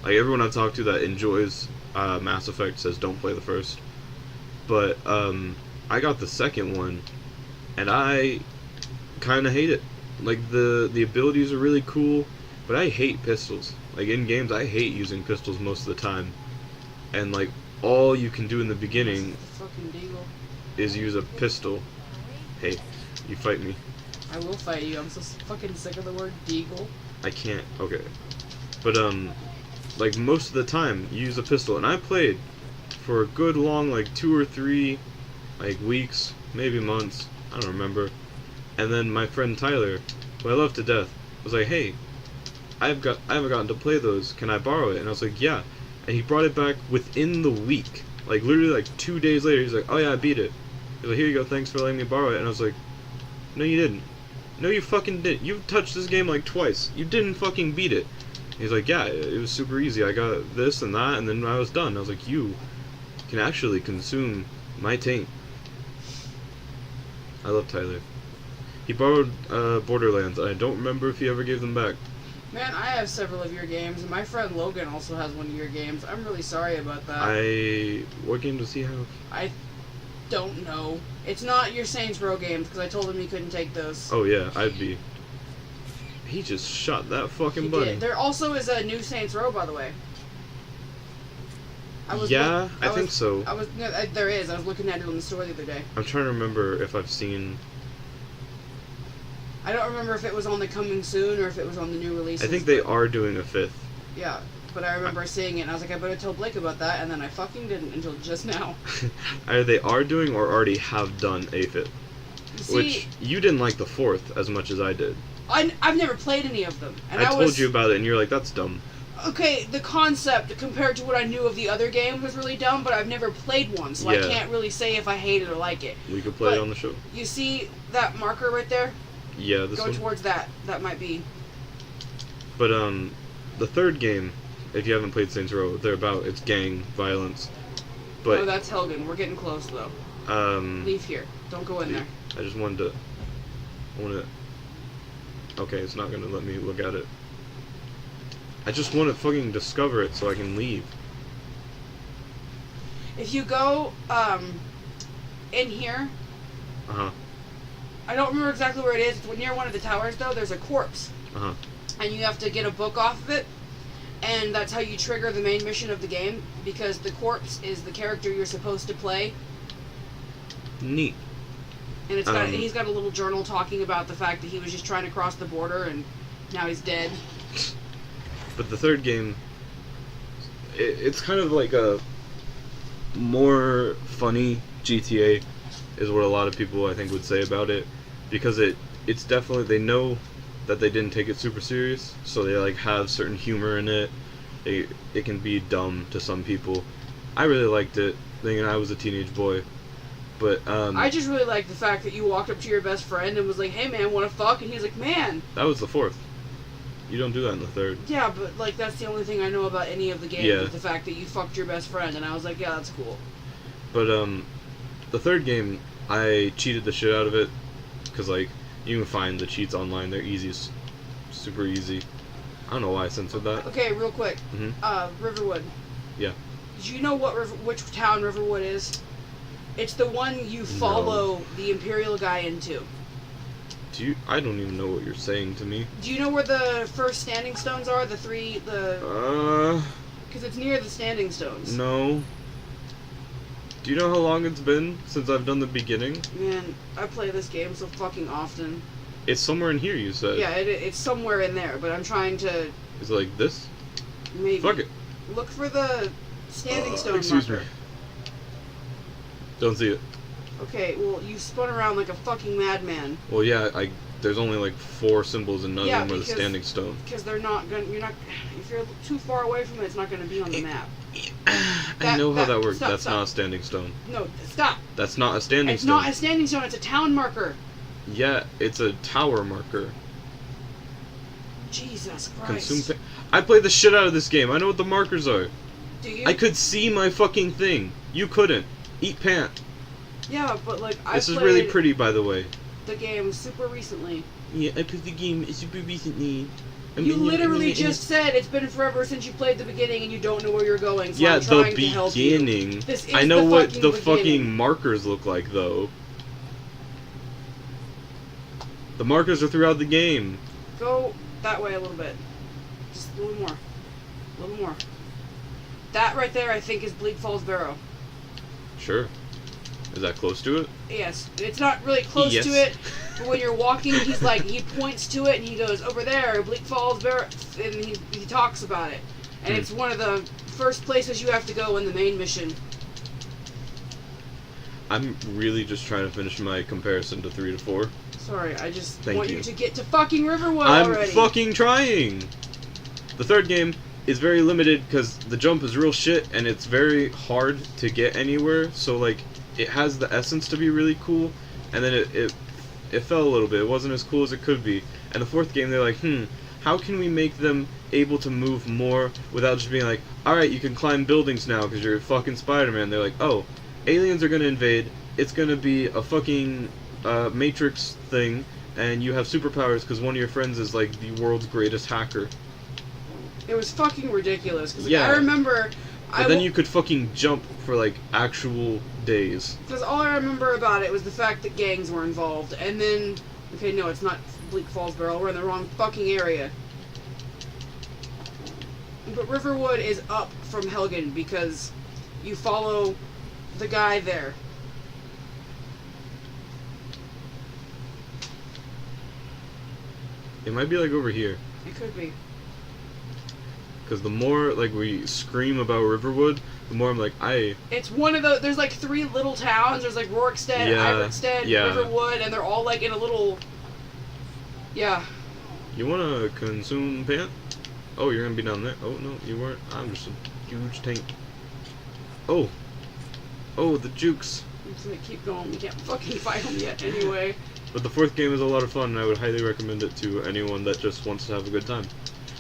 Like, everyone I talk to that enjoys Mass Effect says don't play the first. But, I got the second one, and I kind of hate it. Like, the abilities are really cool, but I hate pistols. Like, in games, I hate using pistols most of the time. And, like, all you can do in the beginning is use a pistol. Hey, you fight me. I will fight you. I'm so fucking sick of the word deagle. I can't. Okay. But, like, most of the time, you use a pistol. And I played for a good long, like, 2 or 3, like, weeks, maybe months. I don't remember. And then my friend Tyler, who I love to death, was like, hey, I haven't gotten to play those. Can I borrow it? And I was like, yeah. And he brought it back within the week. Like, literally, like, 2 days later, he's like, oh yeah, I beat it. He's like, here you go, thanks for letting me borrow it. And I was like, no you didn't. No you fucking didn't. You've touched this game like twice. You didn't fucking beat it. He's like, yeah, it was super easy. I got this and that, and then I was done. I was like, you can actually consume my taint. I love Tyler. He borrowed Borderlands, and I don't remember if he ever gave them back. Man, I have several of your games, and my friend Logan also has one of your games. I'm really sorry about that. What game does he have? I don't know. It's not your Saints Row games, because I told him he couldn't take those. Oh yeah, I'd be. He just shot that fucking bunny. Did. There also is a new Saints Row, by the way. I think so. There is. I was looking at it on the store the other day. I'm trying to remember if I've seen... I don't remember if it was on the coming soon or if it was on the new releases. I think they are doing a 5th. Yeah, but I remember seeing it and I was like, I better tell Blake about that, and then I fucking didn't until just now. Either they are doing or already have done a 5th. See, which, you didn't like the 4th as much as I did. I've never played any of them. And I told you about it and you're like, that's dumb. Okay, the concept compared to what I knew of the other game was really dumb, but I've never played one, so Yeah. I can't really say if I hate it or like it. We could play it on the show. You see that marker right there? Yeah, this one. Go towards that. That might be. But, the third game, if you haven't played Saints Row, they're about, it's gang violence. But, oh, that's Helgen. We're getting close, though. Leave here. Don't go in there. I just wanted to... Okay, it's not gonna let me look at it. I just want to fucking discover it so I can leave. If you go, in here... Uh-huh. I don't remember exactly where it is. It's near one of the towers, though. There's a corpse. Uh-huh. And you have to get a book off of it. And that's how you trigger the main mission of the game. Because the corpse is the character you're supposed to play. Neat. And it's got he's got a little journal talking about the fact that he was just trying to cross the border and now he's dead. But the third game, it's kind of like a more funny GTA is what a lot of people I think would say about it, because it's definitely, they know that they didn't take it super serious, so they like have certain humor in it. It can be dumb to some people. I really liked it, thinking I was a teenage boy. But I just really like the fact that you walked up to your best friend and was like, "Hey man, wanna fuck?" And he's like, "Man." That was the 4th. You don't do that in the 3rd. Yeah, but like that's the only thing I know about any of the games, Yeah. is the fact that you fucked your best friend, and I was like, "Yeah, that's cool." But the 3rd game, I cheated the shit out of it, because like you can find the cheats online. They're easy, super easy. I don't know why I censored that. Okay, real quick. Riverwood. Yeah. Do you know which town Riverwood is? It's the one you follow the Imperial guy into. I don't even know what you're saying to me. Do you know where the first standing stones are? Because it's near the standing stones. No. Do you know how long it's been since I've done the beginning? Man, I play this game so fucking often. It's somewhere in here, you said. Yeah, it's somewhere in there, but I'm trying to... Is it like this? Maybe. Fuck it. Look for the standing stone Excuse marker. me. Don't see it. Okay, well, you spun around like a fucking madman. Well, yeah, there's only like 4 symbols and none of them are the standing stone. Because you're not, if you're too far away from it, it's not gonna be on the map. I know how that works. Stop, That's stop. not a standing stone. No, stop. That's not a standing It's stone. not a standing stone, it's a town marker. Yeah, it's a tower marker. Jesus Christ. I played the shit out of this game. I know what the markers are. Do you? I could see my fucking thing. You couldn't. Eat pant. Yeah, but like This is really pretty, by the way. The game super recently. Yeah, I played the game super recently. You literally just said it's been forever since you played the beginning and you don't know where you're going, so yeah, I'm trying the to help you. beginning. This is I know what the beginning. fucking markers look like, though. The markers are throughout the game. Go that way a little bit. Just a little more. A little more. That right there, I think, is Bleak Falls Barrow. Sure. Is that close to it? Yes. It's not really close to it, but when you're walking, he points to it and he goes, "Over there, Bleak Falls Barrow," and he talks about it. And it's one of the first places you have to go in the main mission. I'm really just trying to finish my comparison to 3 to 4. Sorry, I just Thank want you. you to get to fucking Riverwood I'm already. fucking trying! The 3rd game is very limited because the jump is real shit and it's very hard to get anywhere, so like it has the essence to be really cool, and then it fell a little bit. It wasn't as cool as it could be. And the 4th game, they're like, how can we make them able to move more without just being like, alright, you can climb buildings now because you're fucking Spider-Man. They're like, oh, aliens are gonna invade, it's gonna be a fucking Matrix thing, and you have superpowers because one of your friends is like the world's greatest hacker. It was fucking ridiculous. Cause, Yeah. I remember... But then you could fucking jump for like actual days. Because all I remember about it was the fact that gangs were involved. And then... Okay, no, it's not Bleak Falls Barrel. We're in the wrong fucking area. But Riverwood is up from Helgen because you follow the guy there. It might be like over here. It could be. Because the more like we scream about Riverwood, the more I'm like, It's one of those. There's like 3 little towns. There's like Rorikstead, Iverstead, Riverwood, and they're all like in a little. Yeah. You wanna consume pant? Oh, you're gonna be down there. Oh no, you weren't. I'm just a huge tank. Oh. Oh, the jukes. I'm just gonna keep going. We can't fucking fight them yet anyway. But the 4th game is a lot of fun, and I would highly recommend it to anyone that just wants to have a good time.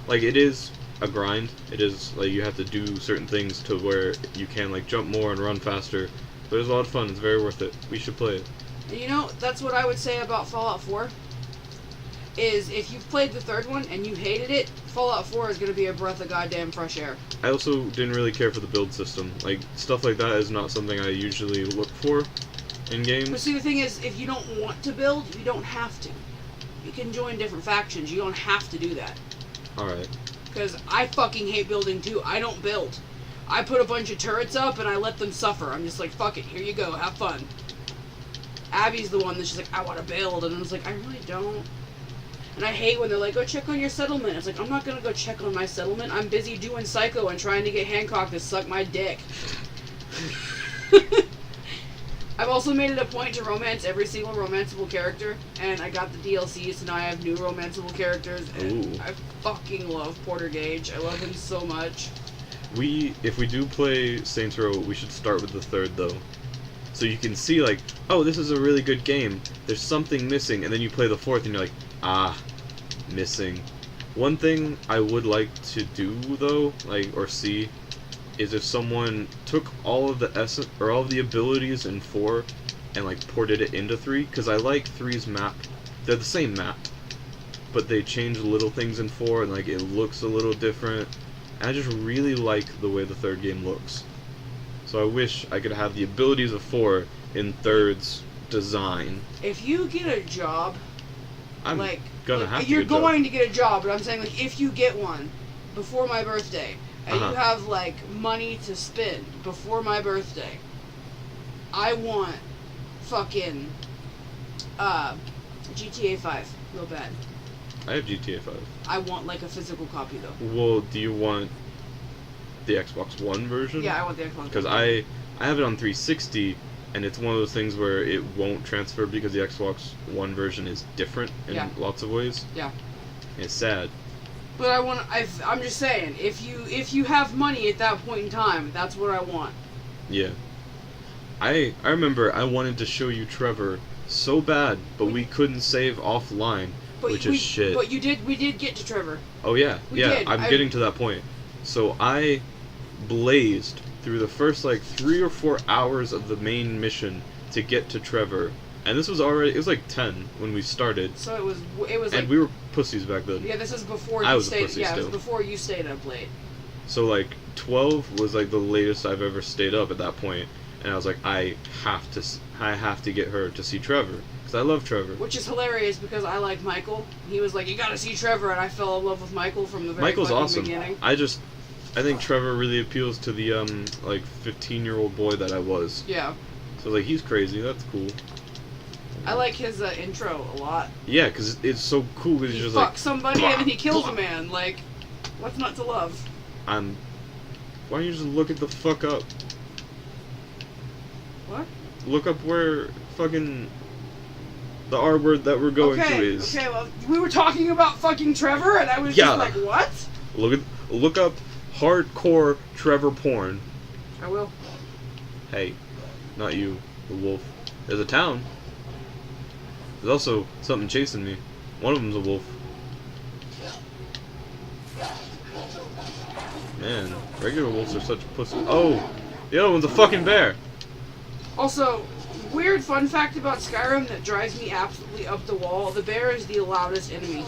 Like, it is a grind. It is, like, you have to do certain things to where you can, like, jump more and run faster. But it's a lot of fun. It's very worth it. We should play it. And you know, that's what I would say about Fallout 4. Is if you've played the 3rd one and you hated it, Fallout 4 is going to be a breath of goddamn fresh air. I also didn't really care for the build system. Like, stuff like that is not something I usually look for in games. But see, the thing is, if you don't want to build, you don't have to. You can join different factions. You don't have to do that. Alright. Because I fucking hate building too. I don't build. I put a bunch of turrets up and I let them suffer. I'm just like, fuck it, here you go, have fun. Abby's the one that's just like, I want to build. And I was like, I really don't. And I hate when they're like, go check on your settlement. It's like, I'm not gonna go check on my settlement. I'm busy doing Psycho and trying to get Hancock to suck my dick. I've also made it a point to romance every single romanceable character, and I got the DLC, so now I have new romanceable characters, and I fucking love Porter Gage. I love him so much. If we do play Saints Row, we should start with the third, though. So you can see, like, oh, this is a really good game. There's something missing, and then you play the fourth, and you're like, ah, missing. One thing I would like to do, though, like, or see, is if someone took all of the essence, or all of the abilities in 4, and, like, ported it into 3, because I like 3's map. They're the same map, but they change little things in 4, and, like, it looks a little different. And I just really like the way the third game looks. So I wish I could have the abilities of 4 in third's design. If you get a job, I'm like, gonna have to you're get a job. going to get a job, but I'm saying, like, if you get one before my birthday, and you have, like, money to spend before my birthday, I want fucking GTA 5 real bad. I have GTA 5. I want, like, a physical copy, though. Well, do you want the Xbox One version? Yeah, I want the Xbox One. Because I have it on 360, and it's one of those things where it won't transfer because the Xbox One version is different in lots of ways. Yeah. It's sad. But I'm just saying, if you have money at that point in time, that's what I want. Yeah. I remember I wanted to show you Trevor so bad, but we couldn't save offline, which is shit. But we did get to Trevor. Oh yeah, We did. I'm getting to that point. So I blazed through the first like 3 or 4 hours of the main mission to get to Trevor. And this was it was like 10 when we started. So it was and like, we were pussies back then. Yeah, this is before I you was a stayed. pussy Yeah, still. it was before you stayed up late. So like 12 was like the latest I've ever stayed up at that point, and I was like, I have to get her to see Trevor because I love Trevor. Which is hilarious because I like Michael. He was like, you gotta see Trevor, and I fell in love with Michael from the very Michael's awesome. beginning. I think Trevor really appeals to the like 15-year-old boy that I was. Yeah. So like he's crazy. That's cool. I like his intro a lot. Yeah, because it's so cool. Because he he's just fucks like somebody and then he kills a man. Like, what's not to love? Why don't you just look it the fuck up? What? Look up where fucking the R word that we're going to is. Okay, well, we were talking about fucking Trevor, and I was just like, what? Look up hardcore Trevor porn. I will. Hey, not you, the wolf. There's a town. There's also something chasing me. One of them's a wolf. Man, regular wolves are such pussy. Oh, the other one's a fucking bear. Also, weird fun fact about Skyrim that drives me absolutely up the wall. The bear is the loudest enemy.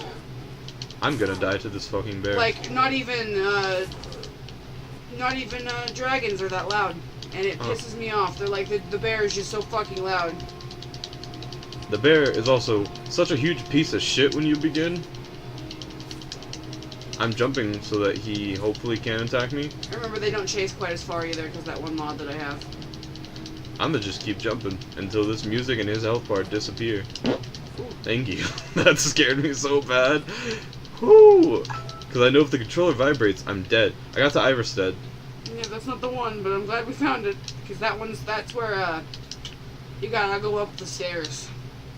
I'm gonna die to this fucking bear. Like, not even dragons are that loud. And it pisses me off. They're like, the bear is just so fucking loud. The bear is also such a huge piece of shit when you begin. I'm jumping so that he hopefully can attack me. I remember they don't chase quite as far either because that one mod that I have. I'm gonna just keep jumping until this music and his health bar disappear. Thank you. That scared me so bad. Whoo! Because I know if the controller vibrates, I'm dead. I got to Iverstead. Yeah, that's not the one, but I'm glad we found it. Because that's where, you gotta go up the stairs.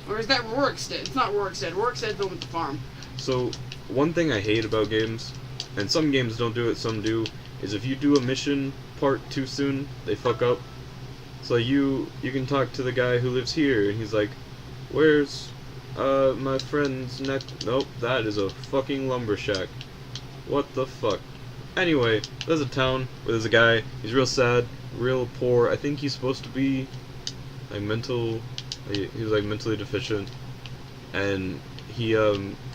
Or is that Rorikstead? It's not Rorikstead. Rorikstead's the one with the farm. So, one thing I hate about games, and some games don't do it, some do, is if you do a mission part too soon, they fuck up. So you can talk to the guy who lives here, and he's like, where's, my friend's neck? Nope, that is a fucking lumber shack. What the fuck? Anyway, there's a town where there's a guy, he's real sad, real poor, I think he's supposed to be, like, he was, like, mentally deficient, and he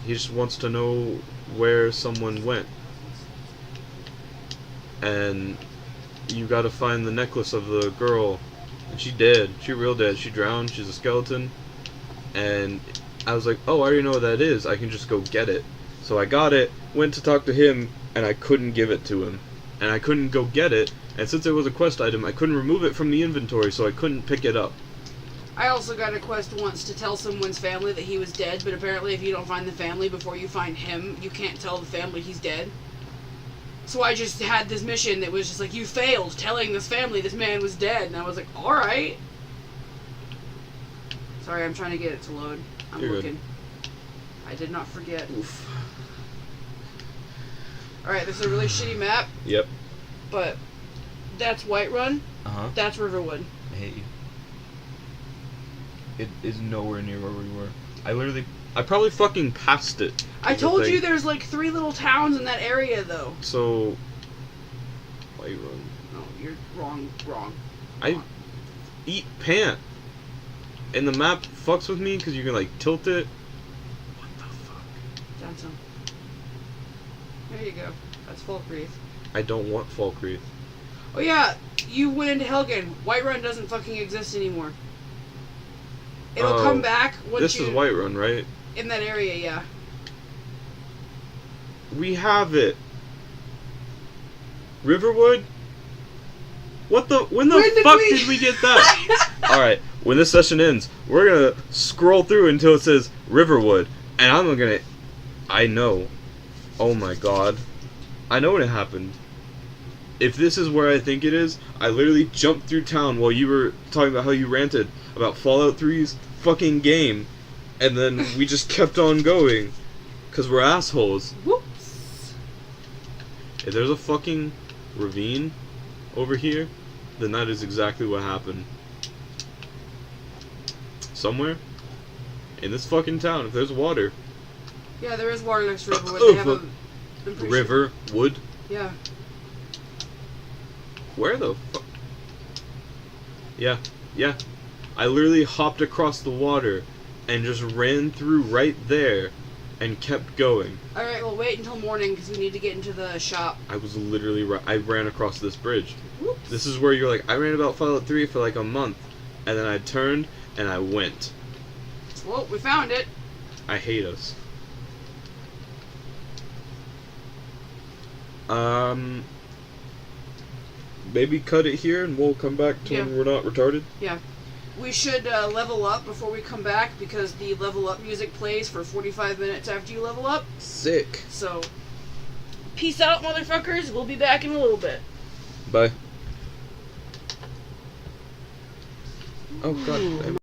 just wants to know where someone went. And you gotta find the necklace of the girl. And she dead. She real dead. She drowned. She's a skeleton. And I was like, oh, I already know what that is. I can just go get it. So I got it, went to talk to him, and I couldn't give it to him. And I couldn't go get it. And since it was a quest item, I couldn't remove it from the inventory, so I couldn't pick it up. I also got a quest once to tell someone's family that he was dead, but apparently if you don't find the family before you find him, you can't tell the family he's dead. So I just had this mission that was just like, you failed telling this family this man was dead. And I was like, alright. Sorry, I'm trying to get it to load. I'm You're looking. good. I did not forget. Oof. Alright, this is a really shitty map, Yep. but that's Whiterun. Uh-huh. That's Riverwood. I hate you. It is nowhere near where we were. I probably fucking passed it. I told you there's like 3 little towns in that area, though. So, Whiterun. No, you're wrong. I eat pant. And the map fucks with me because you can like tilt it. What the fuck? Down some. There you go. That's Falkreath. I don't want Falkreath. Oh yeah, you went into Helgen. Whiterun doesn't fucking exist anymore. It'll come back once This is Whiterun, right? in that area, yeah. We have it. Riverwood? When the fuck did we get that? Alright, when this session ends, we're gonna scroll through until it says Riverwood. And I know. Oh my god. I know what happened. If this is where I think it is, I literally jumped through town while you were talking about how you ranted about Fallout 3's fucking game. And then we just kept on going. Because we're assholes. Whoops. If there's a fucking ravine over here, then that is exactly what happened. Somewhere in this fucking town, if there's water. Yeah, there is water next to Riverwood. They have a River, wood. Yeah. Where the fuck? Yeah. I literally hopped across the water and just ran through right there and kept going. Alright, well wait until morning because we need to get into the shop. I was literally I ran across this bridge. Whoops. This is where you're like, I ran about Fallout 3 for like a month, and then I turned and I went. Well, we found it. I hate us. Maybe cut it here and we'll come back to when we're not retarded. Yeah. We should level up before we come back because the level up music plays for 45 minutes after you level up. Sick. So, peace out, motherfuckers. We'll be back in a little bit. Bye. Oh god.